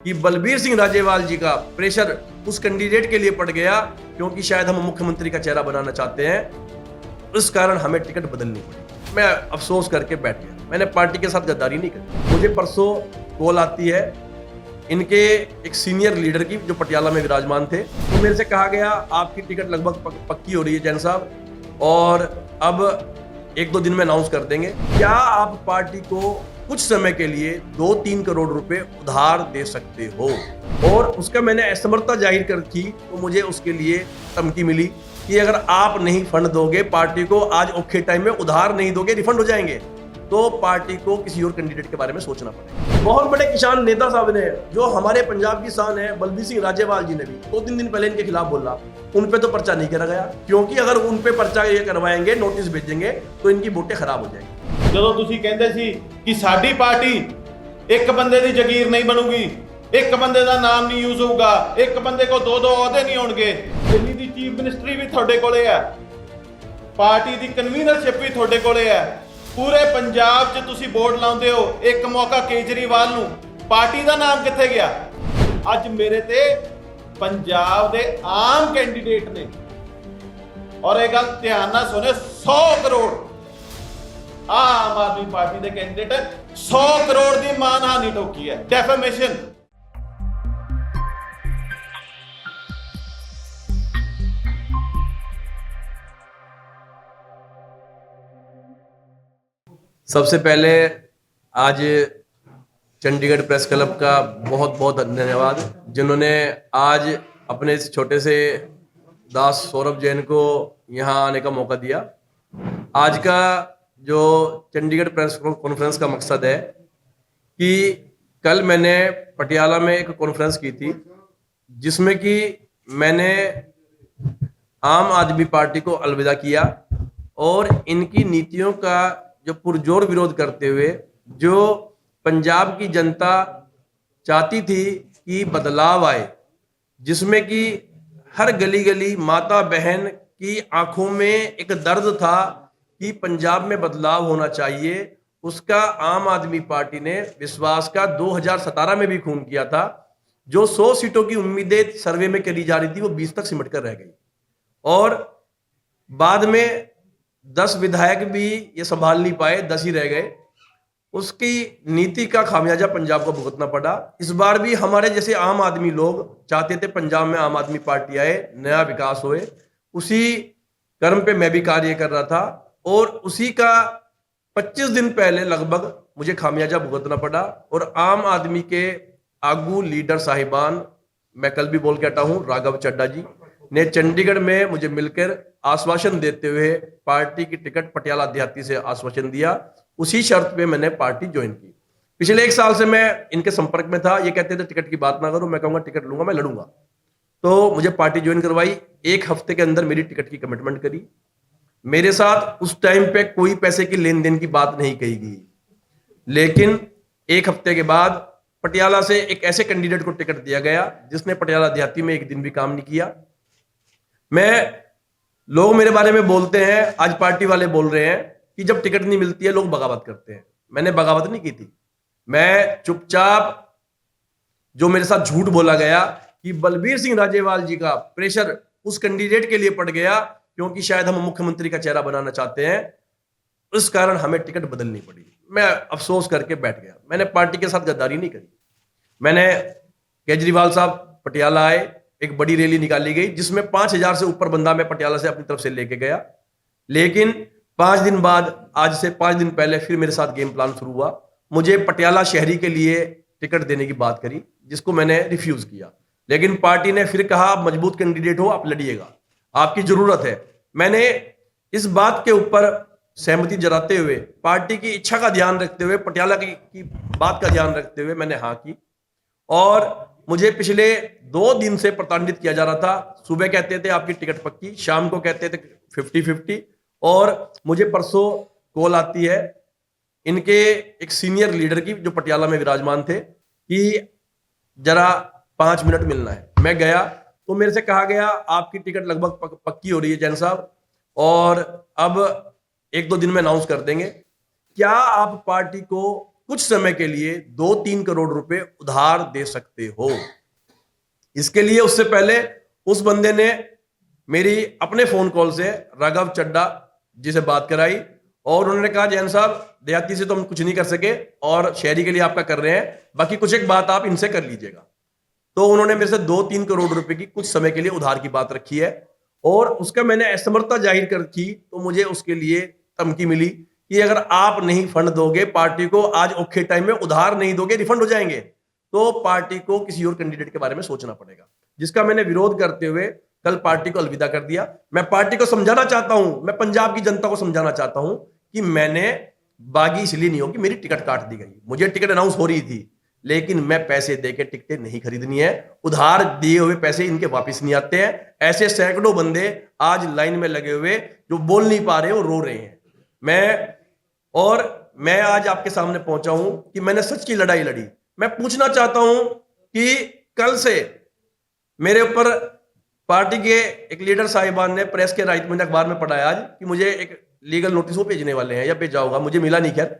कि बलबीर सिंह राजेवाल जी का प्रेशर उस कैंडिडेट के लिए पड़ गया क्योंकि शायद हम मुख्यमंत्री का चेहरा बनाना चाहते हैं, इस कारण हमें टिकट बदलनी पड़ी। मैं अफसोस करके बैठ गया। मैंने पार्टी के साथ गद्दारी नहीं करी। मुझे परसों कॉल आती है इनके एक सीनियर लीडर की जो पटियाला में विराजमान थे, तो मेरे से कहा गया आपकी टिकट लगभग पक्की हो रही है जैन साहब, और अब 1-2 दिन में अनाउंस कर देंगे। क्या आप पार्टी को कुछ समय के लिए 2-3 करोड़ रुपए उधार दे सकते हो? और उसका मैंने असमर्थता जाहिर कर की, तो मुझे उसके लिए धमकी मिली कि अगर आप नहीं फंड दोगे पार्टी को, आज औखे टाइम में उधार नहीं दोगे, रिफंड हो जाएंगे, तो पार्टी को किसी और कैंडिडेट के बारे में सोचना पड़ेगा। बहुत बड़े किसान नेता साहब ने, जो हमारे पंजाब की शान है, बलबीर सिंह राजेवाल जी ने भी 2-3 दिन पहले इनके खिलाफ बोला। उन पे तो पर्चा नहीं करा गया, क्योंकि अगर उन पे पर्चा ये करवाएंगे, नोटिस भेजेंगे, तो इनकी वोटें खराब हो जाएंगी। ਜਦੋਂ ਤੁਸੀਂ ਕਹਿੰਦੇ ਸੀ ਕਿ ਸਾਡੀ ਪਾਰਟੀ ਇੱਕ ਬੰਦੇ ਦੀ ਜ਼ਗੀਰ ਨਹੀਂ ਬਣੂਗੀ, ਇੱਕ ਬੰਦੇ ਦਾ ਨਾਮ ਨਹੀਂ ਯੂਜ਼ ਹੋਊਗਾ, ਇੱਕ ਬੰਦੇ ਕੋ 2-2 ਅਹੁਦੇ ਨਹੀਂ ਹੋਣਗੇ, ਦਿੱਲੀ ਦੀ ਚੀਫ ਮਿਨਿਸਟਰੀ ਵੀ ਤੁਹਾਡੇ ਕੋਲੇ ਹੈ, ਪਾਰਟੀ ਦੀ ਕਨਵੀਨਰਸ਼ਿਪ ਵੀ ਤੁਹਾਡੇ ਕੋਲੇ ਹੈ, ਪੂਰੇ ਪੰਜਾਬ 'ਚ ਤੁਸੀਂ ਬੋਰਡ ਲਾਉਂਦੇ ਹੋ, ਇੱਕ ਮੌਕਾ ਕੇਜਰੀਵਾਲ ਨੂੰ, ਪਾਰਟੀ ਦਾ ਨਾਮ ਕਿੱਥੇ ਗਿਆ? ਅੱਜ ਮੇਰੇ ਤੇ ਪੰਜਾਬ ਦੇ ਆਮ ਕੈਂਡੀਡੇਟ ਨੇ, ਔਰ ਇਹ ਗੱਲ ਧਿਆਨ ਨਾਲ ਸੁਣਿਓ, 100 ਕਰੋੜ आम आदमी पार्टी के कैंडिडेट 100 करोड़ की मानहानि ठोकी है, डेफेमेशन। सबसे पहले आज चंडीगढ़ प्रेस क्लब का बहुत बहुत धन्यवाद, जिन्होंने आज अपने इस छोटे से दास सौरभ जैन को यहाँ आने का मौका दिया। आज का जो चंडीगढ़ प्रेस कॉन्फ्रेंस का मकसद है कि कल मैंने पटियाला में एक कॉन्फ्रेंस की थी, जिसमें कि मैंने आम आदमी पार्टी को अलविदा किया और इनकी नीतियों का जो पुरजोर विरोध करते हुए, जो पंजाब की जनता चाहती थी कि बदलाव आए, जिसमें कि हर गली गली माता बहन की आंखों में एक दर्द था कि पंजाब में बदलाव होना चाहिए, उसका आम आदमी पार्टी ने विश्वास का 2017 में भी खून किया था। जो 100 सीटों की उम्मीदें सर्वे में करी जा रही थी, वो 20 तक सिमट कर रह गई, और बाद में 10 विधायक भी ये संभाल नहीं पाए, 10 ही रह गए। उसकी नीति का खामियाजा पंजाब को भुगतना पड़ा। इस बार भी हमारे जैसे आम आदमी लोग चाहते थे पंजाब में आम आदमी पार्टी आए, नया विकास होए। उसी कर्म पे मैं भी कार्य कर रहा था, और उसी का 25 दिन पहले लगभग मुझे खामियाजा भुगतना पड़ा। और आम आदमी के आगू लीडर साहिबान, मैं कल भी बोल के हटा हूं, राघव चड्ढा जी ने चंडीगढ़ में मुझे मिलकर आश्वासन देते हुए पार्टी की टिकट पटियाला देहाती से आश्वासन दिया। उसी शर्त पे मैंने पार्टी ज्वाइन की। पिछले 1 साल से मैं इनके संपर्क में था। ये कहते थे टिकट की बात ना करो, मैं कहूंगा टिकट लूंगा, मैं लड़ूंगा। तो मुझे पार्टी ज्वाइन करवाई। 1 हफ्ते के अंदर मेरी टिकट की कमिटमेंट करी। मेरे साथ उस टाइम पे कोई पैसे की लेन देन की बात नहीं कही गई, लेकिन 1 हफ्ते के बाद पटियाला से एक ऐसे कैंडिडेट को टिकट दिया गया जिसने पटियाला देहाती में 1 दिन भी काम नहीं किया। लोग मेरे बारे में बोलते हैं, आज पार्टी वाले बोल रहे हैं कि जब टिकट नहीं मिलती है लोग बगावत करते हैं। मैंने बगावत नहीं की थी। मैं चुपचाप, जो मेरे साथ झूठ बोला गया कि बलबीर सिंह राजेवाल जी का प्रेशर उस कैंडिडेट के लिए पड़ गया क्योंकि शायद हम मुख्यमंत्री का चेहरा बनाना चाहते हैं, इस कारण हमें टिकट बदलनी पड़ी। मैं अफसोस करके बैठ गया। मैंने पार्टी के साथ गद्दारी नहीं करी। मैंने केजरीवाल साहब पटियाला आए, एक बड़ी रैली निकाली गई जिसमें 5000 से ऊपर बंदा मैं पटियाला से अपनी तरफ से लेके गया। लेकिन 5 दिन बाद, आज से 5 दिन पहले फिर मेरे साथ गेम प्लान शुरू हुआ। मुझे पटियाला शहरी के लिए टिकट देने की बात करी, जिसको मैंने रिफ्यूज किया। लेकिन पार्टी ने फिर कहा आप मजबूत कैंडिडेट हो, आप लड़िएगा, आपकी जरूरत है। मैंने इस बात के ऊपर सहमति जताते हुए, पार्टी की इच्छा का ध्यान रखते हुए, पटियाला की बात का ध्यान रखते हुए मैंने हाँ की। और मुझे पिछले 2 दिन से प्रताड़ित किया जा रहा था। सुबह कहते थे आपकी टिकट पक्की, शाम को कहते थे 50-50, और मुझे परसों कॉल आती है इनके एक सीनियर लीडर की जो पटियाला में विराजमान थे कि जरा 5 मिनट मिलना है। मैं गया तो मेरे से कहा गया आपकी टिकट लगभग पक्की हो रही है जैन साहब, और अब 1-2 दिन में अनाउंस कर देंगे। क्या आप पार्टी को कुछ समय के लिए 2-3 करोड़ रुपए उधार दे सकते हो। इसके लिए उससे पहले उस बंदे ने मेरी अपने फोन कॉल से राघव चड्डा जी से बात कराई और उन्होंने कहा जैन साहब देहाती से तो हम कुछ नहीं कर सके और शहरी के लिए आपका कर रहे हैं, बाकी कुछ एक बात आप इनसे कर लीजिएगा। तो उन्होंने मेरे से 2-3 करोड़ रुपए की कुछ समय के लिए उधार की बात रखी है और उसका मैंने असमर्थता जाहिर कर की तो मुझे उसके लिए धमकी मिली कि अगर आप नहीं फंड दोगे पार्टी को, आज औखे टाइम में उधार नहीं दोगे, रिफंड हो जाएंगे, तो पार्टी को किसी और कैंडिडेट के बारे में सोचना पड़ेगा। जिसका मैंने विरोध करते हुए कल पार्टी को अलविदा कर दिया। मैं पार्टी को समझाना चाहता हूं, मैं पंजाब की जनता को समझाना चाहता हूं कि मैंने बागी इसलिए नहीं हो कि मेरी टिकट काट दी गई, मुझे टिकट अनाउंस हो रही थी, लेकिन मैं पैसे देके टिकटें नहीं खरीदनी है। उधार दिए हुए पैसे इनके वापस नहीं आते हैं। ऐसे सैकड़ों बंदे आज लाइन में लगे हुए जो बोल नहीं पा रहे, वो रो रहे हैं। मैं आज आपके सामने पहुंचा हूं कि मैंने सच की लड़ाई लड़ी। मैं पूछना चाहता हूं कि कल से मेरे ऊपर पार्टी के एक लीडर साहिबान ने प्रेस के राइट में अखबार में पढ़ाया आज कि मुझे एक लीगल नोटिस वो भेजने वाले हैं या भेजा होगा, मुझे मिला नहीं। खैर,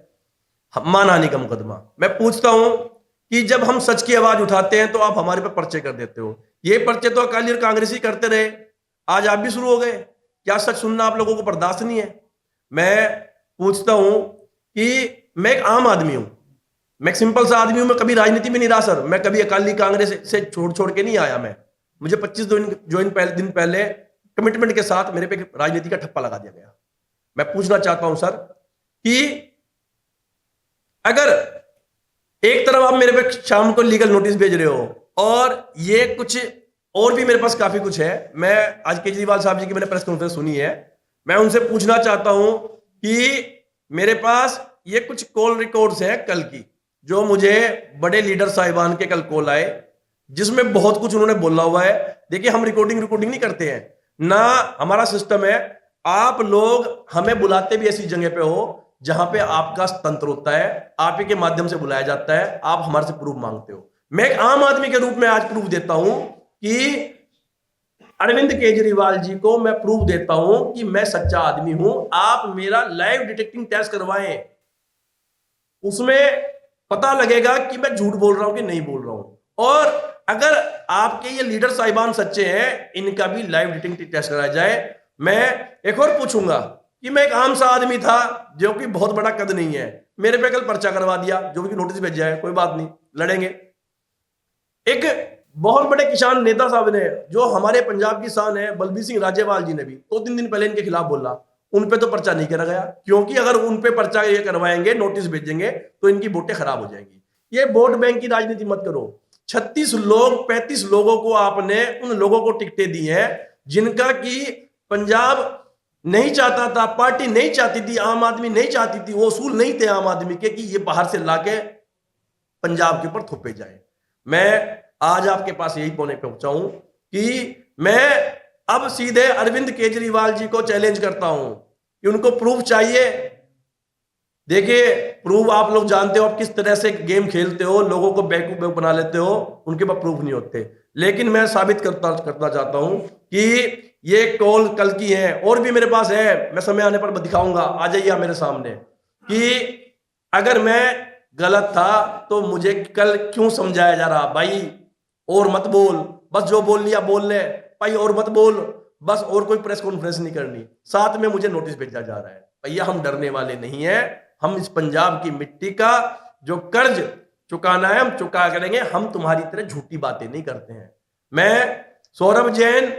मानहानि का मुकदमा। मैं पूछता हूं कि जब हम सच की आवाज उठाते हैं तो आप हमारे पे पर्चे कर देते हो। ये पर्चे तो अकाली और कांग्रेसी करते रहे, आज आप भी शुरू हो गए। क्या सच सुनना आप लोगों को बर्दाश्त नहीं है? मैं पूछता हूं कि मैं एक आम आदमी हूं, मैं एक सिंपल सा आदमी हूं, मैं कभी राजनीति में नहीं रहा सर, मैं कभी अकाली कांग्रेस से छोड़ के नहीं आया। मुझे 25 दिन पहले कमिटमेंट के साथ मेरे पे राजनीति का ठप्पा लगा दिया गया। मैं पूछना चाहता हूं सर कि अगर एक तरफ आप मेरे पे शाम को लीगल नोटिस भेज रहे हो और ये कुछ और भी मेरे पास काफी कुछ है, मैं आज केजरीवाल साहब जी की मैंने प्रेस कॉन्फ्रेंस सुनी है, मैं उनसे पूछना चाहता हूं कि मेरे पास ये कुछ कॉल रिकॉर्ड्स हैं कल की, जो मुझे बड़े लीडर साहिबान के कल कॉल आए, जिसमें बहुत कुछ उन्होंने बोला हुआ है। देखिए, हम रिकॉर्डिंग नहीं करते हैं ना, हमारा सिस्टम है। आप लोग हमें बुलाते भी ऐसी जगह पे हो जहां पे आपका तंत्र होता है, आप ही के माध्यम से बुलाया जाता है, आप हमारे से प्रूफ मांगते हो। मैं एक आम आदमी के रूप में आज प्रूफ देता हूं कि अरविंद केजरीवाल जी को मैं प्रूफ देता हूं कि मैं सच्चा आदमी हूं। आप मेरा लाइव डिटेक्टिंग टेस्ट करवाएं, उसमें पता लगेगा कि मैं झूठ बोल रहा हूं कि नहीं बोल रहा हूं। और अगर आपके ये लीडर साहिबान सच्चे हैं, इनका भी लाइव डिटेक्टिंग टेस्ट कराया जाए। मैं एक और पूछूंगा कि मैं एक आम सा आदमी था जो कि बहुत बड़ा कद नहीं है, मेरे पे कल पर्चा करवा दिया, जो भी नोटिस भेजा है, कोई बात नहीं, लड़ेंगे। एक बहुत बड़े किसान नेता साहब ने, जो हमारे पंजाब की शान है, बलबीर सिंह राजेवाल जी ने भी 2-3 दिन पहले इनके खिलाफ बोला, उन पे तो पर्चा नहीं करा गया, क्योंकि अगर उन पे पर्चा ये करवाएंगे, नोटिस भेजेंगे, तो इनकी वोटें खराब हो जाएंगी। ये वोट बैंक की राजनीति मत करो। 35 लोगों को आपने उन लोगों को टिकटें दी हैं जिनका कि पंजाब नहीं चाहता था, पार्टी नहीं चाहती थी, आम आदमी नहीं चाहती थी, वो उसूल नहीं थे आम आदमी के कि ये बाहर से लाके पंजाब के ऊपर थोपे जाए। मैं आज आपके पास यही पहुंचा हूं कि मैं अब सीधे अरविंद केजरीवाल जी को चैलेंज करता हूं कि उनको प्रूफ चाहिए। देखिए, प्रूफ आप लोग जानते हो, आप किस तरह से गेम खेलते हो, लोगों को बेवकूफ बना लेते हो, उनके पास प्रूफ नहीं होते। लेकिन मैं साबित करना चाहता हूं कि ये कॉल कल की है, और भी मेरे पास है, मैं समय आने पर दिखाऊंगा, आ जाइए मेरे सामने, कि अगर मैं गलत था तो मुझे कल क्यों समझाया जा रहा, भाई और मत बोल, बस जो बोल लिया बोल ले भाई, और मत बोल बस, और कोई प्रेस कॉन्फ्रेंस नहीं करनी। साथ में मुझे नोटिस भेजा जा रहा है। भैया, हम डरने वाले नहीं हैं, हम इस पंजाब की मिट्टी का जो कर्ज चुकाना है हम चुका करेंगे, हम तुम्हारी तरह झूठी बातें नहीं करते हैं। मैं सौरभ जैन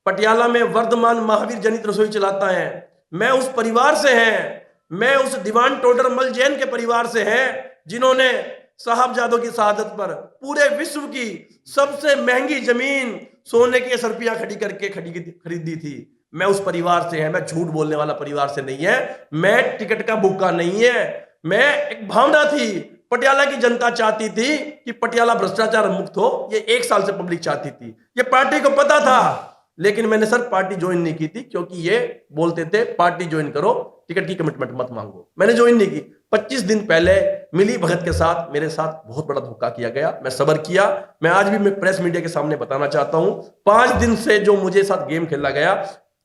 पटियाला में वर्धमान महावीर जनित रसोई चलाता है, मैं उस परिवार से हैं, मैं उस दीवान टोडर मल जैन के परिवार से हैं जिन्होंने साहबजादों की शहादत पर पूरे विश्व की सबसे महंगी जमीन सोने की असरपियां खड़ी करके खरीदी थी। मैं उस परिवार से है, मैं झूठ बोलने वाला परिवार से नहीं है, मैं टिकट का भूखा नहीं है। मैं एक भावना थी, पटियाला की जनता चाहती थी कि पटियाला भ्रष्टाचार मुक्त हो, ये 1 साल से पब्लिक चाहती थी, ये पार्टी को पता था। लेकिन मैंने सर पार्टी ज्वाइन नहीं की थी, क्योंकि ये बोलते थे पार्टी ज्वाइन करो, टिकट की कमिटमेंट मत मांगो। मैंने ज्वाइन नहीं की। 25 दिन पहले मिली भगत के साथ मेरे साथ बहुत बड़ा धोखा किया गया, मैं सब्र किया। मैं आज भी मैं प्रेस मीडिया के सामने बताना चाहता हूं, 5 दिन से जो मुझे साथ गेम खेला गया,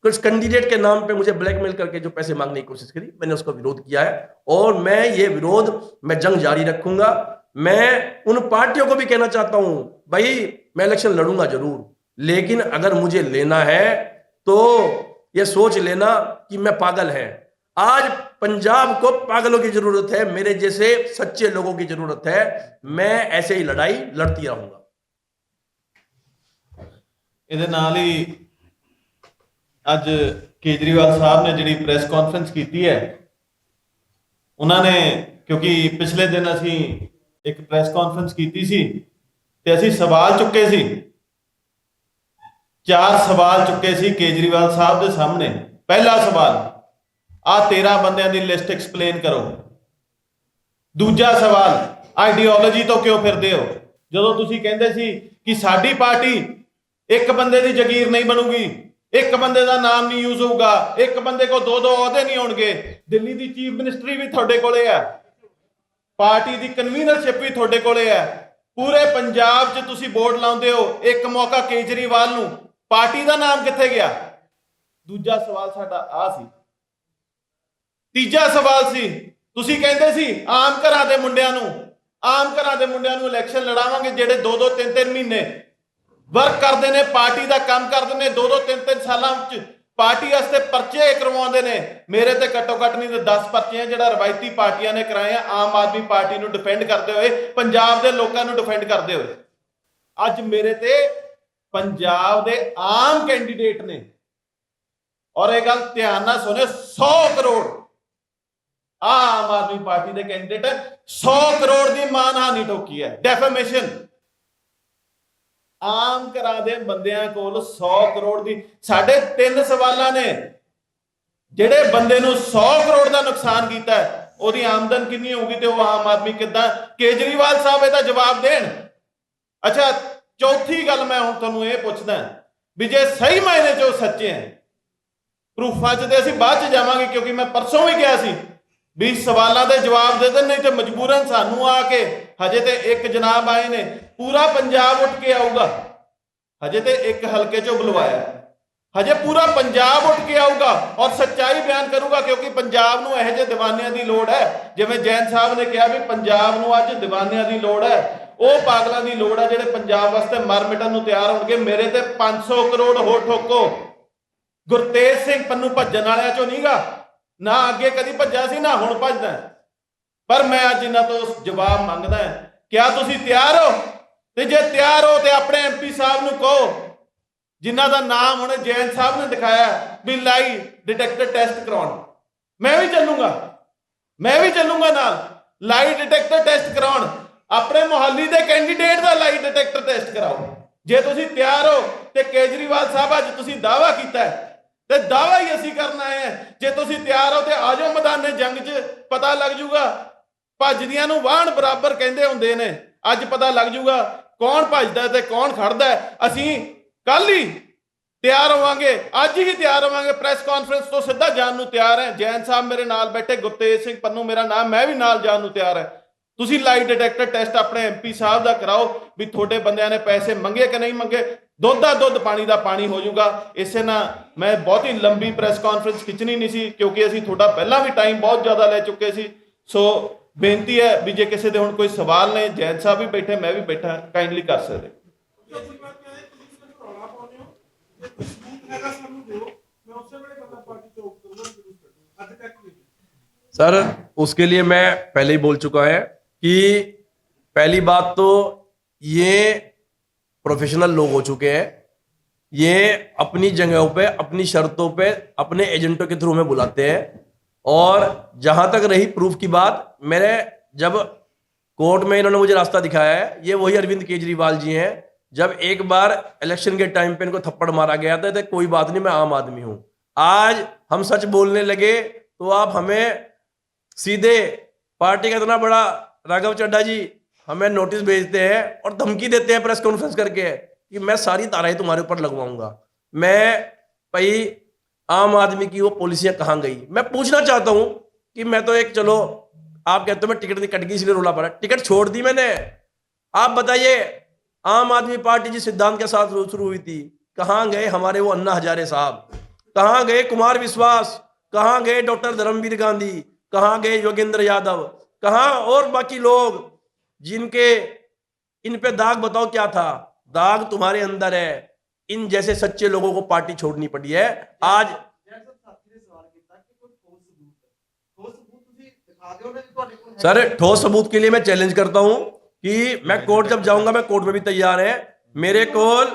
कुछ कैंडिडेट के नाम पे मुझे ब्लैकमेल करके जो पैसे मांगने की कोशिश करी, मैंने उसका विरोध किया है और मैं जंग जारी रखूंगा। मैं उन पार्टियों को भी कहना चाहता हूं, भाई मैं इलेक्शन लड़ूंगा जरूर, लेकिन अगर मुझे लेना है तो ये सोच लेना कि मैं पागल है। आज पंजाब को पागलों की जरूरत है, मेरे जैसे सच्चे लोगों की जरूरत है। मैं ऐसे ही लड़ाई लड़ती रहूंगा। ਇਹਦੇ ਨਾਲ ਹੀ ਅੱਜ ਕੇਜਰੀਵਾਲ ਸਾਹਿਬ ਨੇ ਜਿਹੜੀ ਪ੍ਰੈਸ ਕਾਨਫਰੰਸ ਕੀਤੀ ਹੈ, ਉਹਨਾਂ ਨੇ, ਕਿਉਂਕਿ ਪਿਛਲੇ ਦਿਨ ਅਸੀਂ ਇੱਕ ਪ੍ਰੈਸ ਕਾਨਫਰੰਸ ਕੀਤੀ ਸੀ ਤੇ ਅਸੀਂ ਸਵਾਲ ਚੁੱਕੇ ਸੀ, 4 ਸਵਾਲ ਚੁੱਕੇ ਸੀ ਕੇਜਰੀਵਾਲ ਸਾਹਿਬ ਦੇ ਸਾਹਮਣੇ। ਪਹਿਲਾ ਸਵਾਲ, ਆ 13 ਬੰਦਿਆਂ ਦੀ ਲਿਸਟ ਐਕਸਪਲੇਨ ਕਰੋ। ਦੂਜਾ ਸਵਾਲ, ਆਈਡੀਓਲੋਜੀ ਤੋਂ ਕਿਉਂ ਫਿਰਦੇ ਹੋ? ਜਦੋਂ ਤੁਸੀਂ ਕਹਿੰਦੇ ਸੀ ਕਿ ਸਾਡੀ ਪਾਰਟੀ ਇੱਕ ਬੰਦੇ ਦੀ ਜ਼ਗੀਰ ਨਹੀਂ ਬਣੂਗੀ, ਇੱਕ ਬੰਦੇ ਦਾ ਨਾਮ ਨਹੀਂ ਯੂਜ਼ ਹੋਊਗਾ, ਇੱਕ ਬੰਦੇ ਕੋ 2-2 ਅਹੁਦੇ ਨਹੀਂ ਹੋਣਗੇ। ਦਿੱਲੀ ਦੀ ਚੀਫ ਮਿਨਿਸਟਰੀ ਵੀ ਤੁਹਾਡੇ ਕੋਲੇ ਹੈ, ਪਾਰਟੀ ਦੀ ਕਨਵੀਨਰਸ਼ਿਪ ਵੀ ਤੁਹਾਡੇ ਕੋਲੇ ਹੈ, ਪੂਰੇ ਪੰਜਾਬ 'ਚ ਤੁਸੀਂ ਬੋਰਡ ਲਾਉਂਦੇ ਹੋ। ਇੱਕ ਮੌਕਾ ਕੇਜਰੀਵਾਲ ਨੂੰ, ਪਾਰਟੀ ਦਾ ਨਾਮ ਕਿੱਥੇ ਗਿਆ? ਦੂਜਾ ਸਵਾਲ ਸਾਡਾ ਆ ਸੀ। ਤੀਜਾ ਸਵਾਲ ਸੀ, ਤੁਸੀਂ ਕਹਿੰਦੇ ਸੀ ਆਮ ਘਰਾਂ ਦੇ ਮੁੰਡਿਆਂ ਨੂੰ ਇਲੈਕਸ਼ਨ ਲੜਾਵਾਂਗੇ ਜਿਹੜੇ 2-2 3-3 ਮਹੀਨੇ ਵਰਕ ਕਰਦੇ ਨੇ, ਪਾਰਟੀ ਦਾ ਕੰਮ ਕਰਦੇ ਨੇ, 2-2 3-3 ਸਾਲਾਂ ਵਿੱਚ ਪਾਰਟੀ ਵਾਸਤੇ ਪਰਚੇ ਕਰਵਾਉਂਦੇ ਨੇ। ਮੇਰੇ ਤੇ ਘੱਟੋ ਘੱਟ ਨਹੀਂ ਤੇ 10 ਪਰਚੇ ਆ ਜਿਹੜਾ ਰਵਾਇਤੀ ਪਾਰਟੀਆਂ ਨੇ ਕਰਾਏ ਆ, ਆਮ ਆਦਮੀ ਪਾਰਟੀ ਨੂੰ ਡਿਫੈਂਡ ਕਰਦੇ ਹੋਏ, ਪੰਜਾਬ ਦੇ ਲੋਕਾਂ ਨੂੰ ਡਿਫੈਂਡ ਕਰਦੇ ਹੋਏ। ਅੱਜ ਮੇਰੇ ਤੇ ਪੰਜਾਬ ਦੇ ਆਮ ਕੈਂਡੀਡੇਟ ਨੇ, ਔਰ ਇਹ ਗੱਲ ਧਿਆਨ ਨਾਲ ਸੁਣਿਓ, 100 ਕਰੋੜ ਆਮ ਆਦਮੀ ਪਾਰਟੀ ਦੇ ਕੈਂਡੀਡੇਟ 100 ਕਰੋੜ ਦੀ ਮਾਨਹਾਨੀ ਠੋਕੀ ਹੈ, ਡੈਫੇਮੇਸ਼ਨ। ਆਮ ਘਰਾਂ ਦੇ ਬੰਦਿਆਂ ਕੋਲ 100 ਕਰੋੜ ਦੀ, ਸਾਡੇ 3 ਸਵਾਲਾਂ ਨੇ। ਜਿਹੜੇ ਬੰਦੇ ਨੂੰ 100 ਕਰੋੜ ਦਾ ਨੁਕਸਾਨ ਕੀਤਾ ਉਹਦੀ ਆਮਦਨ ਕਿੰਨੀ ਹੋਊਗੀ ਤੇ ਉਹ ਆਮ ਆਦਮੀ ਕਿੱਦਾਂ? ਕੇਜਰੀਵਾਲ ਸਾਹਿਬ ਇਹਦਾ ਜਵਾਬ ਦੇਣ। ਅੱਛਾ, ਚੌਥੀ ਗੱਲ ਮੈਂ ਹੁਣ ਤੁਹਾਨੂੰ ਇਹ ਪੁੱਛਦਾ ਵੀ ਜੇ ਸਹੀ ਮਾਇਨੇ 'ਚ ਉਹ ਸੱਚੇ ਹੈ, ਪ੍ਰੂਫਾਂ 'ਚ ਤੇ ਅਸੀਂ ਬਾਅਦ 'ਚ ਜਾਵਾਂਗੇ, ਕਿਉਂਕਿ ਮੈਂ ਪਰਸੋਂ ਵੀ ਕਿਹਾ ਸੀ ਵੀ ਸਵਾਲਾਂ ਦੇ ਜਵਾਬ ਦੇ ਦੇਣ, ਨਹੀਂ ਤੇ ਮਜਬੂਰਨ ਸਾਨੂੰ ਆ ਕੇ, ਹਜੇ ਤੇ ਇੱਕ ਜਨਾਬ ਆਏ ਨੇ, ਪੂਰਾ ਪੰਜਾਬ ਉੱਠ ਕੇ ਆਊਗਾ। ਹਜੇ ਤੇ ਇੱਕ ਹਲਕੇ 'ਚੋਂ ਬੁਲਵਾਇਆ, ਹਜੇ ਪੂਰਾ ਪੰਜਾਬ ਉੱਠ ਕੇ ਆਊਗਾ ਔਰ ਸੱਚਾਈ ਬਿਆਨ ਕਰੂਗਾ, ਕਿਉਂਕਿ ਪੰਜਾਬ ਨੂੰ ਇਹੋ ਜਿਹੇ ਦੀਵਾਨਿਆਂ ਦੀ ਲੋੜ ਹੈ। ਜਿਵੇਂ ਜੈਨ ਸਾਹਿਬ ਨੇ ਕਿਹਾ ਵੀ ਪੰਜਾਬ ਨੂੰ ਅੱਜ ਦੀਵਾਨਿਆਂ ਦੀ ਲੋੜ ਹੈ, ਉਹ ਪਾਗਲਾਂ ਦੀ ਲੋੜ ਹੈ ਜਿਹੜੇ ਪੰਜਾਬ ਵਾਸਤੇ ਮਰ ਮਿਟਣ ਨੂੰ ਤਿਆਰ ਹੋਣਗੇ। ਮੇਰੇ ਤੇ 500 ਕਰੋੜ ਹੋਰ ਠੋਕੋ। ਗੁਰਤੇਜ ਸਿੰਘ ਪੰਨੂ ਭੱਜਣ ਵਾਲਿਆਂ 'ਚੋਂ ਨਹੀਂਗਾ, ਨਾ ਅੱਗੇ ਕਦੀ ਭੱਜਿਆ ਸੀ ਨਾ ਹੁਣ ਭੱਜਦਾ, ਪਰ ਮੈਂ ਅੱਜ ਇਹਨਾਂ ਤੋਂ ਜਵਾਬ ਮੰਗਦਾ। ਕਿਆ ਤੁਸੀਂ ਤਿਆਰ ਹੋ? ਤੇ ਜੇ ਤਿਆਰ ਹੋ ਤੇ ਆਪਣੇ ਐਮਪੀ ਸਾਹਿਬ ਨੂੰ ਕਹੋ, ਜਿਨ੍ਹਾਂ ਦਾ ਨਾਮ ਹੁਣ ਜੈਨ ਸਾਹਿਬ ਨੇ ਦਿਖਾਇਆ ਵੀ ਲਾਈ ਡਿਟੈਕਟਰ ਟੈਸਟ ਕਰਾਉਣ। ਮੈਂ ਵੀ ਚੱਲੂੰਗਾ ਨਾਲ ਲਾਈ ਡਿਟੈਕਟਰ ਟੈਸਟ ਕਰਾਉਣ। ਆਪਣੇ ਮੁਹੱਲੀ ਦੇ ਕੈਂਡੀਡੇਟ ਦਾ ਲਾਈ ਡਿਟੈਕਟਰ ਟੈਸਟ ਕਰਾਓ ਜੇ ਤੁਸੀਂ ਤਿਆਰ ਹੋ। ਤੇ ਕੇਜਰੀਵਾਲ ਸਾਹਿਬ, ਅੱਜ ਤੁਸੀਂ ਦਾਅਵਾ ਕੀਤਾ ਤੇ ਦਾਅਵਾ ਹੀ ਅਸੀਂ ਕਰਨ ਆਏ ਹਾਂ। ਜੇ ਤੁਸੀਂ ਤਿਆਰ ਹੋ ਤੇ ਆ ਜਾਓ ਮੈਦਾਨੇ ਜੰਗ 'ਚ, ਪਤਾ ਲੱਗ ਜੂਗਾ। ਭੱਜਦੀਆਂ ਨੂੰ ਵਾਹਣ ਬਰਾਬਰ ਕਹਿੰਦੇ ਹੁੰਦੇ ਨੇ, ਅੱਜ ਪਤਾ ਲੱਗ ਜੂਗਾ ਕੌਣ ਭੱਜਦਾ ਤੇ ਕੌਣ ਖੜਦਾ। ਅਸੀਂ ਕੱਲ ਹੀ ਤਿਆਰ ਹੋਵਾਂਗੇ, ਅੱਜ ਹੀ ਤਿਆਰ ਹੋਵਾਂਗੇ। ਪ੍ਰੈਸ ਕਾਨਫਰੰਸ ਤੋਂ ਸਿੱਧਾ ਜਾਣ ਨੂੰ ਤਿਆਰ ਹੈ। ਜੈਨ ਸਾਹਿਬ ਮੇਰੇ ਨਾਲ ਬੈਠੇ, ਗੁਰਤੇਜ ਸਿੰਘ ਪੰਨੂ ਮੇਰਾ ਨਾਮ, ਮੈਂ ਵੀ ਨਾਲ ਜਾਣ ਨੂੰ ਤਿਆਰ ਹੈ। ਤੁਸੀਂ ਲਾਈ ਡਿਟੈਕਟਰ ਟੈਸਟ ਆਪਣੇ ਐਮਪੀ ਸਾਹਿਬ ਦਾ ਕਰਾਓ ਵੀ ਤੁਹਾਡੇ ਬੰਦਿਆਂ ਨੇ ਪੈਸੇ ਮੰਗੇ ਕਿ ਨਹੀਂ ਮੰਗੇ। ਦੁੱਧ ਦਾ ਦੁੱਧ, ਪਾਣੀ ਦਾ ਪਾਣੀ ਹੋ ਜਾਊਗਾ। ਇਸੇ ਨਾਲ ਮੈਂ ਬਹੁਤੀ ਲੰਬੀ ਪ੍ਰੈਸ ਕਾਨਫਰੰਸ ਖਿੱਚਣੀ ਨਹੀਂ ਸੀ, ਕਿਉਂਕਿ ਅਸੀਂ ਤੁਹਾਡਾ ਪਹਿਲਾਂ ਵੀ ਟਾਈਮ ਬਹੁਤ ਜ਼ਿਆਦਾ ਲੈ ਚੁੱਕੇ ਸੀ। ਸੋ ਬੇਨਤੀ ਹੈ ਵੀ ਜੇ ਕਿਸੇ ਦੇ ਹੁਣ ਕੋਈ ਸਵਾਲ ਨੇ, ਜੈਨ ਸਾਹਿਬ ਵੀ ਬੈਠੇ, ਮੈਂ ਵੀ ਬੈਠਾ, ਕਾਈਂਡਲੀ ਕਰ ਸਕਦੇ। सर, उसके लिए मैं पहले ही बोल चुका है कि पहली बात तो ये प्रोफेशनल लोग हो चुके हैं। ये अपनी जगहों पे, अपनी शर्तों पे, अपने एजेंटों के थ्रू में बुलाते हैं। और जहां तक रही प्रूफ की बात, मेरे जब कोर्ट में इन्होंने मुझे रास्ता दिखाया है, ये वही अरविंद केजरीवाल जी हैं। जब एक बार इलेक्शन के टाइम पे इनको थप्पड़ मारा गया था तो कोई बात नहीं, मैं आम आदमी हूं। आज हम सच बोलने लगे तो आप हमें सीधे पार्टी का इतना बड़ा राघव चड्ढा जी हमें नोटिस भेजते हैं और धमकी देते हैं प्रेस कॉन्फ्रेंस करके कि मैं सारी ताराएं तुम्हारे ऊपर लगवाऊंगा। मैं भाई आम आदमी की वो पॉलिसियां कहाँ गई? मैं पूछना चाहता हूं कि मैं तो एक, चलो आप कहते हो मैं टिकट नहीं कट गई इसलिए रोला पड़ा, टिकट छोड़ दी मैंने। आप बताइए, आम आदमी पार्टी जिस सिद्धांत के साथ शुरू हुई थी, कहाँ गए हमारे वो अन्ना हजारे साहब? कहां गए कुमार विश्वास, कहां गए डॉक्टर धर्मवीर गांधी, कहां गए योगेंद्र यादव, कहां और बाकी लोग जिनके इन पे दाग बताओ क्या था? दाग तुम्हारे अंदर है। इन जैसे सच्चे लोगों को पार्टी छोड़नी पड़ी है आज। सर ठोस सबूत के लिए मैं चैलेंज करता हूं कि मैं कोर्ट जब जाऊंगा, मैं कोर्ट में भी तैयार है मेरे कोल।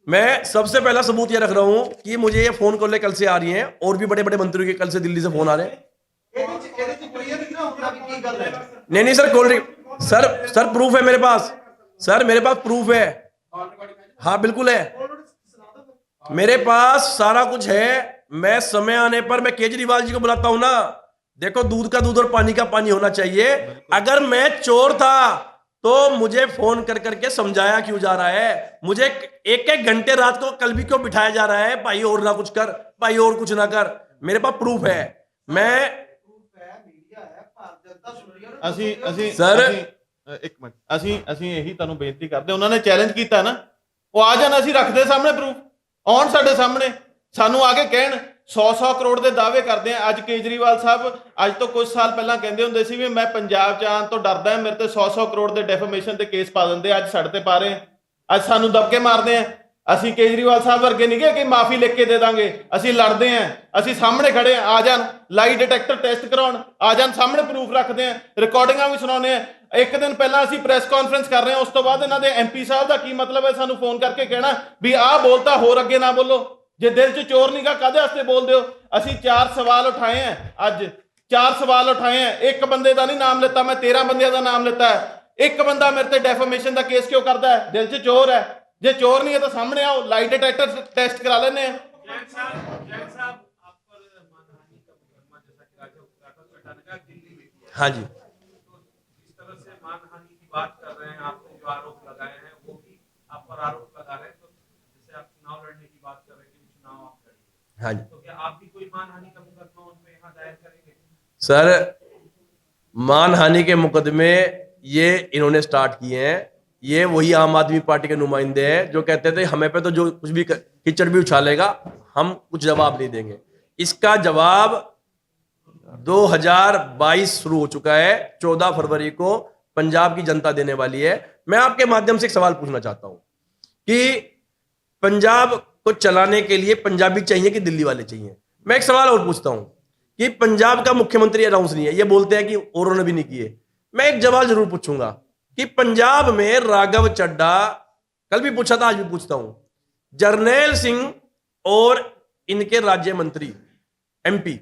मैं सबसे पहला सबूत ये रख रहा हूं कि मुझे ये फोन कॉल कल से आ रही हैं और भी बड़े बड़े मंत्रियों के कल से दिल्ली से फोन आ रहे हैं। नहीं नहीं सर, कॉल सर प्रूफ है मेरे पास, सर मेरे पास प्रूफ है। हाँ बिल्कुल है, मेरे पास सारा कुछ है। मैं समय आने पर मैं केजरीवाल जी को बुलाता हूं ना। देखो दूध का दूध और पानी का पानी होना चाहिए। अगर मैं चोर था तो मुझे फोन कर करके समझाया क्यों जा रहा है? मुझे एक एक घंटे रात को कल भी क्यों बिठाया जा रहा है? भाई और ना कुछ कर, भाई और कुछ ना कर। मेरे पास प्रूफ है। मैं सर एक मिनट, ਅਸੀਂ ਇਹੀ ਤੁਹਾਨੂੰ ਬੇਨਤੀ ਕਰਦੇ, ਉਹਨਾਂ ਨੇ ਚੈਲੰਜ ਕੀਤਾ ਨਾ, ਉਹ ਆ ਜਾਣ, ਅਸੀਂ ਰੱਖਦੇ ਸਾਹਮਣੇ ਪ੍ਰੂਫ, ਆਉਣ ਸਾਡੇ ਸਾਹਮਣੇ, ਸਾਨੂੰ ਆ ਕੇ ਕਹਿਣ 100 ਕਰੋੜ ਦੇ ਦਾਅਵੇ ਕਰਦੇ ਆ। ਅੱਜ ਕੇਜਰੀਵਾਲ ਸਾਹਿਬ ਅੱਜ ਤੋਂ ਕੁਝ ਸਾਲ ਪਹਿਲਾਂ ਕਹਿੰਦੇ ਹੁੰਦੇ ਸੀ ਵੀ ਮੈਂ ਪੰਜਾਬ 'ਚ ਆਉਣ ਤੋਂ ਡਰਦਾ ਹਾਂ, ਮੇਰੇ ਤੇ 100 ਕਰੋੜ ਦੇ ਡੈਫੇਮੇਸ਼ਨ ਦੇ ਕੇਸ ਪਾ ਦਿੰਦੇ। ਅੱਜ ਸਾਡੇ ਤੇ ਪਾ ਰਹੇ, ਅੱਜ ਸਾਨੂੰ ਦਬਕੇ ਮਾਰਦੇ ਆ। ਅਸੀਂ ਕੇਜਰੀਵਾਲ ਸਾਹਿਬ ਵਰਗੇ ਨਹੀਂ ਗਏ ਕਿ ਮਾਫੀ ਲਿਖ ਕੇ ਦੇ ਦਾਂਗੇ। ਅਸੀਂ ਲੜਦੇ ਆਂ, ਅਸੀਂ ਸਾਹਮਣੇ ਖੜੇ ਆ ਜਾਣ ਲਾਈ ਡਿਟੈਕਟਰ ਟੈਸਟ ਕਰਾਉਣ, ਆ ਜਾਣ ਸਾਹਮਣੇ ਪ੍ਰੂਫ ਰੱਖਦੇ ਆਂ, ਰਿਕਾਰਡਿੰਗਾਂ ਵੀ ਸੁਣਾਉਂਦੇ ਆਂ। ਇੱਕ ਦਿਨ ਪਹਿਲਾਂ ਅਸੀਂ ਪ੍ਰੈਸ ਕਾਨਫਰੰਸ ਕਰ ਰਹੇ ਹਾਂ, ਉਸ ਤੋਂ ਬਾਅਦ ਇਹਨਾਂ ਦੇ ਐਮਪੀ ਸਾਹਿਬ ਦਾ ਕੀ ਮਤਲਬ ਹੈ ਸਾਨੂੰ ਫੋਨ ਕਰਕੇ ਕਹਿਣਾ ਵੀ ਆਹ ਬੋਲਤਾ, ਹੋਰ ਅੱਗੇ ਨਾ ਬੋਲੋ। ਜੇ ਦਿਲ 'ਚ ਚੋਰ ਨੀਗਾ ਕਾਹਦੇ ਵਾਸਤੇ ਬੋਲਦੇ ਹੋ? ਅਸੀਂ 4 ਸਵਾਲ ਉਠਾਏ ਆ, ਅੱਜ 4 ਸਵਾਲ ਉਠਾਏ ਆ। ਇੱਕ ਬੰਦੇ ਦਾ ਨਹੀਂ ਨਾਮ ਲਿੱਤਾ, ਮੈਂ 13 ਬੰਦਿਆਂ ਦਾ ਨਾਮ ਲਿੱਤਾ ਹੈ। ਇੱਕ ਬੰਦਾ ਮੇਰੇ ਤੇ ਡੈਫੇਮੇਸ਼ਨ ਦਾ ਕੇਸ ਕਿਉਂ ਕਰਦਾ ਹੈ? ਦਿਲ 'ਚ ਚੋਰ ਹੈ। ਜੇ ਚੋਰ ਨਹੀਂ ਹੈ ਤਾਂ ਸਾਹਮਣੇ आओ, ਲਾਈ डिटेक्टर टेस्ट करा लेने हैं। हाँ जी, इस तरह से मानहानि की बात कर रहे हैं, आपने जो आरोप लगाए हैं वो भी आप पर आरोप लगा रहे हैं। तो जैसे आप चुनाव लड़ने की बात कर रहे हैं कि चुनाव आप लड़ेंगे, हाँ जी तो क्या आप भी कोई मानहानि का मुकदमा उन पे यहाँ दायर करेंगे? सर, मानहानि के मुकदमे ये इन्होंने स्टार्ट किए हैं। ये वही आम आदमी पार्टी के नुमाइंदे हैं जो कहते थे हमें पे तो जो कुछ भी कीचड़ भी उछालेगा हम कुछ जवाब नहीं देंगे। इसका जवाब 2022 शुरू हो चुका है। 14 फरवरी को पंजाब की जनता देने वाली है। मैं आपके माध्यम से एक सवाल पूछना चाहता हूं कि पंजाब को चलाने के लिए पंजाबी चाहिए कि दिल्ली वाले चाहिए? मैं एक सवाल और पूछता हूं कि पंजाब का मुख्यमंत्री अनाउंस नहीं है, ये बोलते हैं कि औरों ने भी नहीं किए। मैं एक सवाल जरूर पूछूंगा कि पंजाब में राघव चड्ढा, कल भी पूछा था आज भी पूछता हूं, जरनैल सिंह और इनके राज्य मंत्री एमपी,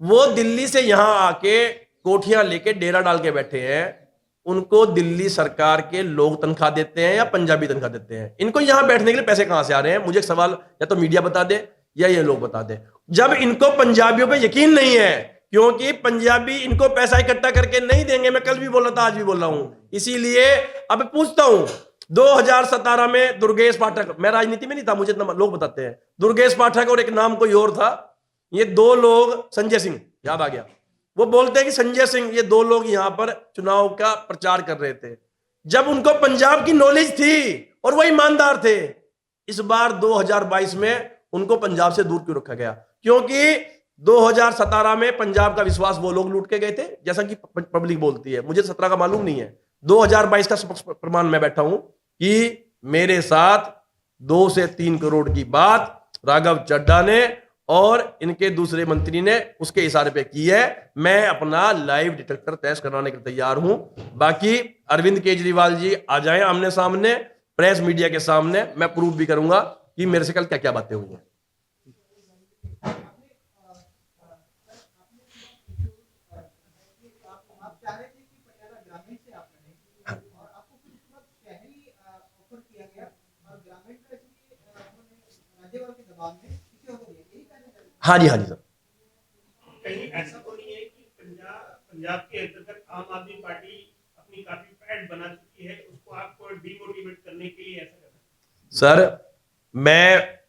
वो दिल्ली से यहां आके कोठियां लेके डेरा डाल के बैठे हैं। उनको दिल्ली सरकार के लोग तनख्वाह देते हैं या पंजाबी तनख्वाह देते हैं? इनको यहां बैठने के लिए पैसे कहां से आ रहे हैं? मुझे एक सवाल या तो मीडिया बता दे या ये लोग बता दे। जब इनको पंजाबियों पे यकीन नहीं है, क्योंकि पंजाबी इनको पैसा इकट्ठा करके नहीं देंगे, मैं कल भी बोल रहा था आज भी बोल रहा हूं, इसीलिए अब पूछता हूं 2017 में दुर्गेश पाठक, मैं राजनीति में नहीं था, मुझे लोग बताते हैं, दुर्गेश पाठक और एक नाम कोई और था, ये 2 लोग, संजय सिंह याद आ गया, वो बोलते हैं कि संजय सिंह, ये 2 लोग यहां पर चुनाव का प्रचार कर रहे थे जब उनको पंजाब की नॉलेज थी और वो ईमानदार थे। इस बार 2022 में उनको पंजाब से दूर क्यों रखा गया? क्योंकि 2017 में पंजाब का विश्वास वो लोग लूट के गए थे, जैसा कि पब्लिक बोलती है। मुझे 17 का मालूम नहीं है, 2022 का प्रमाण मैं बैठा हूं कि मेरे साथ 2 से 3 करोड़ की बात राघव चड्ढा ने और इनके दूसरे मंत्री ने उसके इशारे पे की है। मैं अपना लाइव डिटेक्टर टेस्ट कराने के तैयार हूं। बाकी अरविंद केजरीवाल जी आ जाएं आमने सामने, प्रेस मीडिया के सामने, मैं प्रूफ भी करूंगा कि मेरे से कल क्या क्या बातें हुई हैं। हाँ जी सर। कहीं ऐसा तो नहीं है कि पंजाब के अंतर्गत आम आदमी पार्टी अपनी काफी पैठ बना चुकी है, उसको आपको डिमोटिवेट करने के लिए ऐसा करना? सर, मैं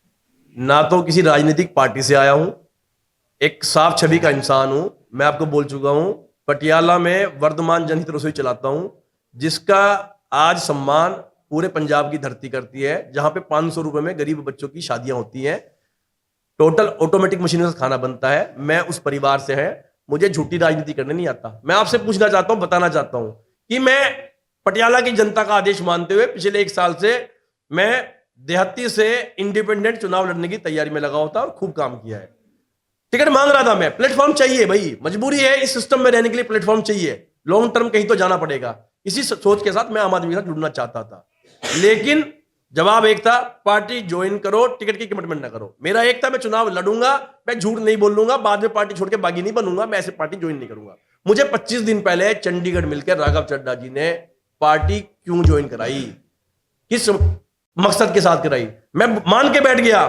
ना तो किसी राजनीतिक पार्टी से आया हूं, एक साफ छवि का इंसान हूं। मैं आपको बोल चुका हूं, पटियाला में वर्धमान जनहित रसोई चलाता हूं, जिसका आज सम्मान पूरे पंजाब की धरती करती है, जहां पे 500 रुपए में गरीब बच्चों की शादियां होती हैं, टोटल ऑटोमेटिक मशीनों से खाना बनता है। मैं उस परिवार से है, मुझे झूठी राजनीति करने नहीं आता। मैं आपसे पूछना चाहता हूं, बताना चाहता हूं कि मैं पटियाला की जनता का आदेश मानते हुए पिछले 1 साल से मैं देहाती से इंडिपेंडेंट चुनाव लड़ने की तैयारी में लगा होता और खूब काम किया है। टिकट मांग रहा था मैं, प्लेटफॉर्म चाहिए भाई, मजबूरी है, इस सिस्टम में रहने के लिए प्लेटफॉर्म चाहिए, लॉन्ग टर्म कहीं तो जाना पड़ेगा। इसी सोच के साथ मैं आम आदमी के साथ जुड़ना चाहता था, लेकिन जवाब एक था, पार्टी ज्वाइन करो, टिकट की कमिटमेंट ना करो। मेरा एक था, मैं चुनाव लड़ूंगा, मैं झूठ नहीं बोलूंगा, बाद में पार्टी छोड़ के बागी नहीं बनूंगा, मैं ऐसे पार्टी ज्वाइन नहीं करूंगा। मुझे 25 दिन पहले चंडीगढ़ मिलकर राघव चड्ढा जी ने पार्टी क्यों ज्वाइन कराई, किस मकसद के साथ कराई, मैं मान के बैठ गया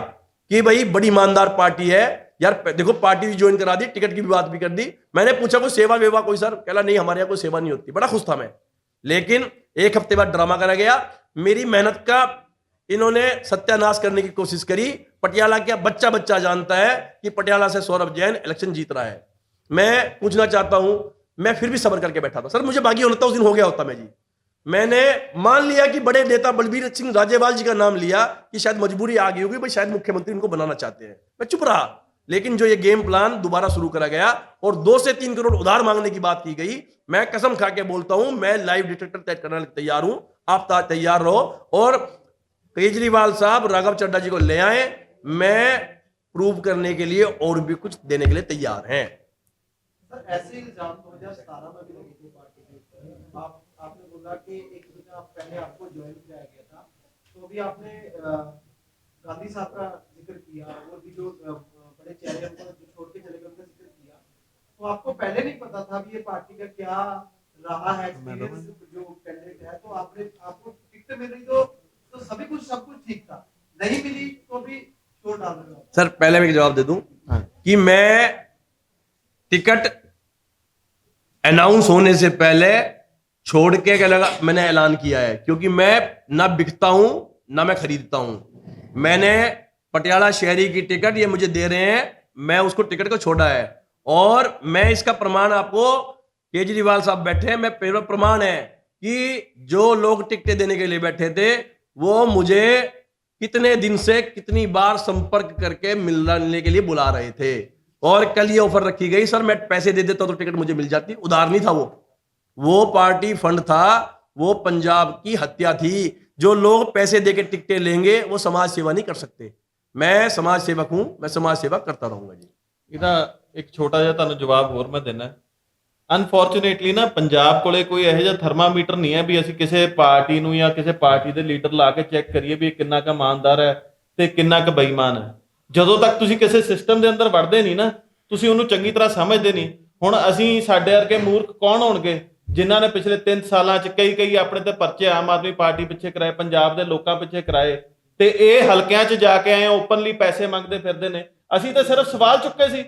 कि भाई बड़ी ईमानदार पार्टी है यार। देखो पार्टी भी ज्वाइन करा दी, टिकट की भी बात भी कर दी। मैंने पूछा कोई सेवा वेवा कोई सर, कहला नहीं हमारे यहाँ कोई सेवा नहीं होती। बड़ा खुश था मैं, लेकिन 1 हफ्ते बाद ड्रामा करा गया। मेरी मेहनत का इन्होंने सत्यानाश करने की कोशिश करी। पटियाला का बच्चा बच्चा जानता है कि पटियाला से सौरभ जैन इलेक्शन जीत रहा है। मैं पूछना चाहता हूं, मैं फिर भी सब्र करके बैठा था। सर मुझे बागी होना था, उस दिन हो गया होता मैं जी। मैंने मान लिया कि बड़े नेता बलबीर सिंह राजेवाल जी का नाम लिया कि शायद मजबूरी आ गई होगी, भाई शायद मुख्यमंत्री इनको बनाना चाहते हैं, मैं चुप रहा। लेकिन जो ये गेम प्लान दोबारा शुरू करा गया और 2 से 3 करोड़ उधार मांगने की बात की गई, मैं कसम खा के बोलता हूं, मैं लाइव डिटेक्टर तय करने के तैयार हूं। आप तैयार रहो और केजरीवाल साहब राघव चड्ढा जी को ले आए, मैं प्रूव करने के लिए और भी कुछ देने के लिए तैयार हैं। सर ऐसे इल्जाम 2017 में भी लगे थे पार्टी के ऊपर। आपने बोला कि एक महीना पहले आपको ज्वाइन किया गया था, तो अभी आपने गांधी साहब का जिक्र किया और भी जो बड़े चेहरे उनको जो छोड़ के चले गए उनका जिक्र किया, तो आपको पहले नहीं पता था भी ये पार्टी का क्या रहा है एक्सपीरियंस जो कैंडिडेट है, तो आपको टिकट मिल रही तो सभी कुछ सब कुछ ठीक था, नहीं मिली तो भी छोड़ डाल रहे हो। सर पहले मैं जवाब दे दूं कि मैं टिकट अनाउंस होने से पहले छोड़ के क्या लगा, मैंने ऐलान किया है, क्योंकि मैं ना बिकता हूं ना मैं खरीदता हूं। मैंने पटियाला शहरी की टिकट ये मुझे दे रहे हैं, मैं उसको टिकट को छोड़ा है, और मैं इसका प्रमाण आपको, केजरीवाल साहब बैठे हैं, मैं पेपर प्रमाण है कि जो लोग टिकटें देने के लिए बैठे थे वो मुझे कितने दिन से कितनी बार संपर्क करके मिलने के लिए बुला रहे थे, और कल ये ऑफर रखी गई। सर मैं पैसे दे देता तो टिकट मुझे मिल जाती, उधार नहीं था वो पार्टी फंड था, वो पंजाब की हत्या थी। जो लोग पैसे देके टिकटें लेंगे वो समाज सेवा नहीं कर सकते। मैं समाज सेवक हूं, मैं समाज सेवा करता रहूंगा जी। ਇਹਦਾ ਇੱਕ ਛੋਟਾ ਜਿਹਾ ਤੁਹਾਨੂੰ ਜਵਾਬ ਹੋਰ ਮੈਂ ਦੇਣਾ। ਅਨਫੋਰਚੂਨੇਟਲੀ ਨਾ ਪੰਜਾਬ ਕੋਲੇ ਕੋਈ ਇਹੋ ਜਿਹਾ ਥਰਮਾਮੀਟਰ ਨਹੀਂ ਹੈ ਵੀ ਅਸੀਂ ਕਿਸੇ ਪਾਰਟੀ ਨੂੰ ਜਾਂ ਕਿਸੇ ਪਾਰਟੀ ਦੇ ਲੀਡਰ ਲਾ ਕੇ ਚੈੱਕ ਕਰੀਏ ਵੀ ਇਹ ਕਿੰਨਾ ਕੁ ਇਮਾਨਦਾਰ ਹੈ ਤੇ ਕਿੰਨਾ ਕੁ ਬੇਈਮਾਨ ਹੈ। ਜਦੋਂ ਤੱਕ ਤੁਸੀਂ ਕਿਸੇ ਸਿਸਟਮ ਦੇ ਅੰਦਰ ਵੜਦੇ ਨਹੀਂ ਨਾ, ਤੁਸੀਂ ਉਹਨੂੰ ਚੰਗੀ ਤਰ੍ਹਾਂ ਸਮਝਦੇ ਨਹੀਂ। ਹੁਣ ਅਸੀਂ ਸਾਡੇ ਵਰਗੇ ਮੂਰਖ ਕੌਣ ਹੋਣਗੇ ਜਿਨ੍ਹਾਂ ਨੇ ਪਿਛਲੇ 3 ਸਾਲਾਂ 'ਚ ਕਈ ਆਪਣੇ ਤੇ ਪਰਚੇ ਆਮ ਆਦਮੀ ਪਾਰਟੀ ਪਿੱਛੇ ਕਰਾਏ, ਪੰਜਾਬ ਦੇ ਲੋਕਾਂ ਪਿੱਛੇ ਕਰਾਏ, ਤੇ ਇਹ ਹਲਕਿਆਂ 'ਚ ਜਾ ਕੇ ਆਏ ਓਪਨਲੀ ਪੈਸੇ ਮੰਗਦੇ ਫਿਰਦੇ ਨੇ। ਅਸੀਂ ਤਾਂ ਸਿਰਫ ਸਵਾਲ ਚੁੱਕੇ ਸੀ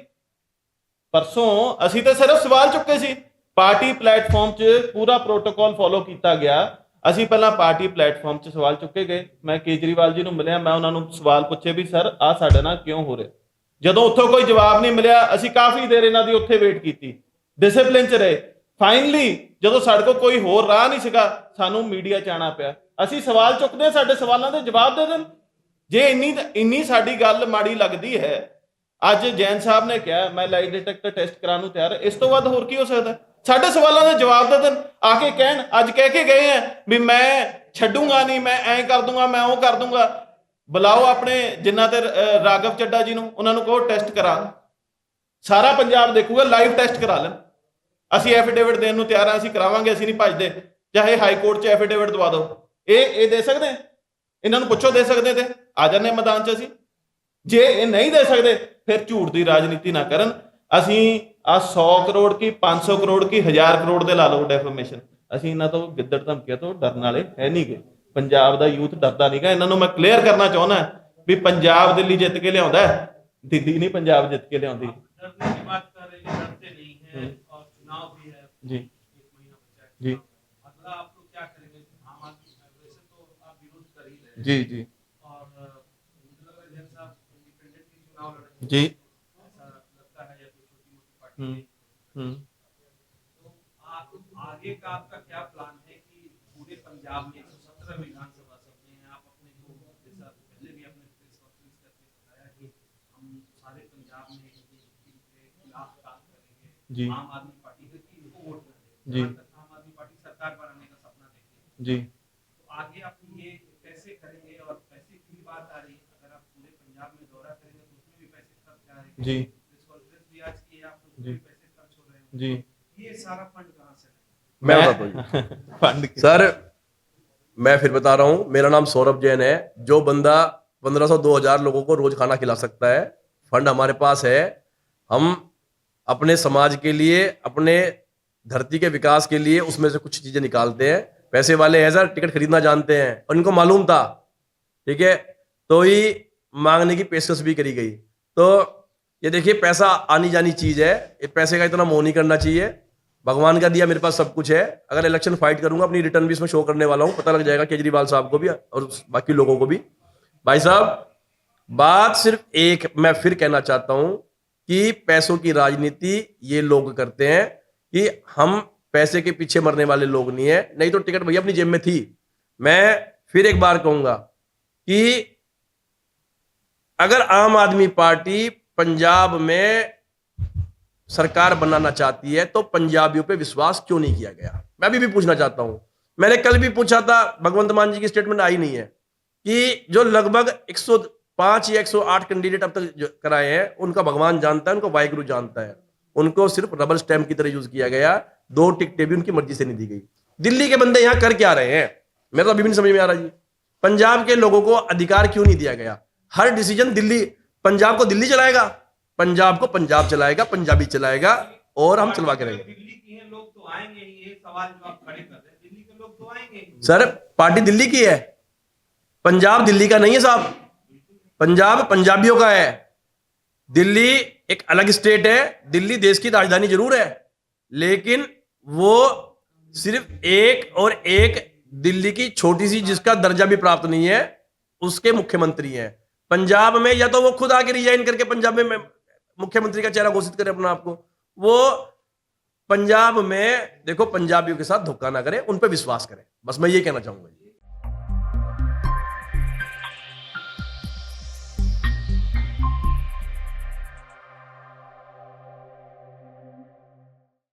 ਪਰਸੋਂ, ਅਸੀਂ ਤਾਂ ਸਿਰਫ ਸਵਾਲ ਚੁੱਕੇ ਸੀ। ਪਾਰਟੀ ਪਲੇਟਫਾਰਮ 'ਚ ਪੂਰਾ ਪ੍ਰੋਟੋਕਾਲ ਫੋਲੋ ਕੀਤਾ ਗਿਆ। ਅਸੀਂ ਪਹਿਲਾਂ ਪਾਰਟੀ ਪਲੇਟਫਾਰਮ 'ਚ ਸਵਾਲ ਚੁੱਕੇ ਗਏ। ਮੈਂ ਕੇਜਰੀਵਾਲ ਜੀ ਨੂੰ ਮਿਲਿਆ, ਮੈਂ ਉਹਨਾਂ ਨੂੰ ਸਵਾਲ ਪੁੱਛੇ ਵੀ ਸਰ ਆਹ ਸਾਡੇ ਨਾਲ ਕਿਉਂ ਹੋ ਰਿਹਾ। ਜਦੋਂ ਉੱਥੋਂ ਕੋਈ ਜਵਾਬ ਨਹੀਂ ਮਿਲਿਆ, ਅਸੀਂ ਕਾਫੀ ਦੇਰ ਇਹਨਾਂ ਦੀ ਉੱਥੇ ਵੇਟ ਕੀਤੀ, ਡਿਸਪਲਿਨ 'ਚ ਰਹੇ। ਫਾਈਨਲੀ ਜਦੋਂ ਸਾਡੇ ਕੋਲ ਕੋਈ ਹੋਰ ਰਾਹ ਨਹੀਂ ਸੀਗਾ, ਸਾਨੂੰ ਮੀਡੀਆ 'ਚ ਆਉਣਾ ਪਿਆ। ਅਸੀਂ ਸਵਾਲ ਚੁੱਕਦੇ, ਸਾਡੇ ਸਵਾਲਾਂ ਦੇ ਜਵਾਬ ਦੇ ਦੇਣ। ਜੇ ਇੰਨੀ ਸਾਡੀ ਗੱਲ ਮਾੜੀ ਲੱਗਦੀ ਹੈ, ਅੱਜ ਜੈਨ ਸਾਹਿਬ ਨੇ ਕਿਹਾ ਮੈਂ ਲਾਈ ਡਿਟੈਕਟਰ ਟੈਸਟ ਕਰਾਉਣ ਨੂੰ ਤਿਆਰ, ਇਸ ਤੋਂ ਵੱਧ ਹੋਰ ਕੀ ਹੋ ਸਕਦਾ। ਸਾਡੇ ਸਵਾਲਾਂ ਦੇ ਜਵਾਬ ਦੇ ਦੇਣ, ਆ ਕੇ ਕਹਿਣ, ਅੱਜ ਕਹਿ ਕੇ ਗਏ ਆ ਵੀ ਮੈਂ ਛੱਡੂਗਾ ਨਹੀਂ, ਮੈਂ ਐਂ ਕਰ ਦੂੰਗਾ, ਮੈਂ ਉਹ ਕਰ ਦੂੰਗਾ। ਬੁਲਾਓ ਆਪਣੇ ਜਿਨ੍ਹਾਂ ਤੇ ਰਾਘਵ ਚੱਡਾ ਜੀ ਨੂੰ, ਉਹਨਾਂ ਨੂੰ ਕਹੋ ਟੈਸਟ ਕਰਾ, ਸਾਰਾ ਪੰਜਾਬ ਦੇਖੂਗਾ, ਲਾਈਵ ਟੈਸਟ ਕਰਾ ਲੈਣ। ਅਸੀਂ ਐਫੀਡੇਵਿਟ ਦੇਣ ਨੂੰ ਤਿਆਰ ਆ, ਅਸੀਂ ਕਰਾਵਾਂਗੇ, ਅਸੀਂ ਨਹੀਂ ਭੱਜਦੇ। ਚਾਹੇ ਹਾਈ ਕੋਰਟ 'ਚ ਐਫੀਡੇਵਿਟ ਦਵਾ ਦਿਓ। ਇਹ ਦੇ ਸਕਦੇ, ਇਹਨਾਂ ਨੂੰ ਪੁੱਛੋ ਦੇ ਸਕਦੇ ਤੇ ਆ ਜਾਂਦੇ ਮੈਦਾਨ 'ਚ ਅਸੀਂ। ਜੇ ਇਹ ਨਹੀਂ ਦੇ ਸਕਦੇ ਫਿਰ ਝੂਠ ਦੀ ਰਾਜਨੀਤੀ ਨਾ ਕਰਨ। ਅਸੀਂ ਆ 100 ਕਰੋੜ ਕੀ 500 ਕਰੋੜ ਕੀ 1000 ਕਰੋੜ ਦੇ ਲਾ ਲਓ ਡੈਫਰਮੇਸ਼ਨ, ਅਸੀਂ ਇਹਨਾਂ ਤੋਂ ਗਿੱਦੜ ਧਮਕੀਆਂ ਤੋਂ ਡਰਨ ਵਾਲੇ ਹੈ ਨਹੀਂ ਗੇ। ਪੰਜਾਬ ਦਾ ਯੂਥ ਡਰਦਾ ਨਹੀਂਗਾ। ਇਹਨਾਂ ਨੂੰ ਮੈਂ ਕਲੀਅਰ ਕਰਨਾ ਚਾਹੁੰਦਾ ਵੀ ਪੰਜਾਬ ਦਿੱਲੀ ਜਿੱਤ ਕੇ ਲਿਆਉਂਦਾ, ਦਿੱਲੀ ਨਹੀਂ ਪੰਜਾਬ ਜਿੱਤ ਕੇ ਲਿਆਉਂਦੀ। डरने की बात कर रहे हैं, डरते नहीं है और चुनाव भी है जी, 1 महीना बचा है। जी, अगला आप लोग क्या करेंगे? आम आदमी वैसे तो आप विरोध कर ही रहे हैं जी, जी, और मुझे लग रहा है जैन साहब इंडिपेंडेंटली चुनाव लड़ेंगे, जी, ऐसा लगता है, या कोई छोटी मोटी पार्टी। तो आप आगे का आपका क्या प्लान है कि पूरे पंजाब में 117 विधानसभा जी आम आदमी पार्टी से कि इनको वोट ना दें। जी। जहाँ तक आम आदमी पार्टी सरकार बनाने का सपना देखती है, जी तो आगे आप ये कैसे करेंगे? और पैसे की भी बात आ रही है, अगर आप पूरे पंजाब में दौरा करेंगे तो उसमें भी पैसे खर्च आ रहे हैं। जी प्रेस कॉन्फ्रेंस भी आज की है, आप उसमें जी। भी पैसे खर्च हो रहे हैं। जी ये सारा फंड कहाँ से आएगा? मैं बताता हूँ फंड सर, मैं फिर बता रहा हूं, मेरा नाम सौरभ जैन है। जो बंदा 1500-2000 लोगों को रोज खाना खिला सकता है, फंड हमारे पास है। हम अपने समाज के लिए, अपने धरती के विकास के लिए उसमें से कुछ चीजें निकालते हैं। पैसे वाले हैं सर, टिकट खरीदना जानते हैं, और इनको मालूम था, ठीक है, तो ही मांगने की पेशकश भी करी गई। तो ये देखिए, पैसा आनी जानी चीज है, ये पैसे का इतना मोह नहीं करना चाहिए। भगवान का दिया मेरे पास सब कुछ है। अगर इलेक्शन फाइट करूंगा, अपनी रिटर्न भी इसमें शो करने वाला हूं, पता लग जाएगा केजरीवाल साहब को भी और बाकी लोगों को भी। भाई साहब, बात सिर्फ एक मैं फिर कहना चाहता हूं कि पैसों की राजनीति ये लोग करते हैं, कि हम पैसे के पीछे मरने वाले लोग नहीं है। नहीं तो टिकट भैया अपनी जेब में थी। मैं फिर एक बार कहूंगा कि अगर आम आदमी पार्टी पंजाब में सरकार बनाना चाहती है तो पंजाबियों पे विश्वास क्यों नहीं किया गया? मैं अभी भी पूछना चाहता हूं। मैंने कल भी पूछा था, भगवंत मान जी की स्टेटमेंट आई नहीं है, कि जो लगभग 105 या 108 कैंडिडेट अब तक कराए हैं, उनका भगवान जानता है, उनको वाहिगुरु जानता है। उनको सिर्फ रबर स्टैंप की तरह यूज किया गया। 2 टिकटें भी उनकी मर्जी से नहीं दी गई। दिल्ली के बंदे यहां कर क्या रहे हैं, मेरा तो अभी भी नहीं समझ में आ रहा जी। पंजाब के लोगों को अधिकार क्यों नहीं दिया गया? हर डिसीजन दिल्ली, पंजाब को दिल्ली चलाएगा, पंजाब को पंजाब चलाएगा, पंजाबी चलाएगा, और हम चलवा के रहेंगे। दिल्ली की है, लोग तो आएंगे ही। ये सवाल जो आप खड़े कर रहे हैं, दिल्ली के लोग तो आएंगे ही। सर, पार्टी दिल्ली की है, पंजाब दिल्ली का नहीं है साहब। पंजाब पंजाबियों का है। दिल्ली एक अलग स्टेट है। दिल्ली देश की राजधानी जरूर है, लेकिन वो सिर्फ एक और एक दिल्ली की छोटी सी, जिसका दर्जा भी प्राप्त नहीं है, उसके मुख्यमंत्री हैं। पंजाब में या तो वो खुद आके रिजाइन करके पंजाब में मुख्यमंत्री का चेहरा घोषित करे अपना आपको। वो पंजाब में देखो, पंजाबियों के साथ धोखा ना करें, उन पर विश्वास करें। बस मैं ये कहना चाहूंगा।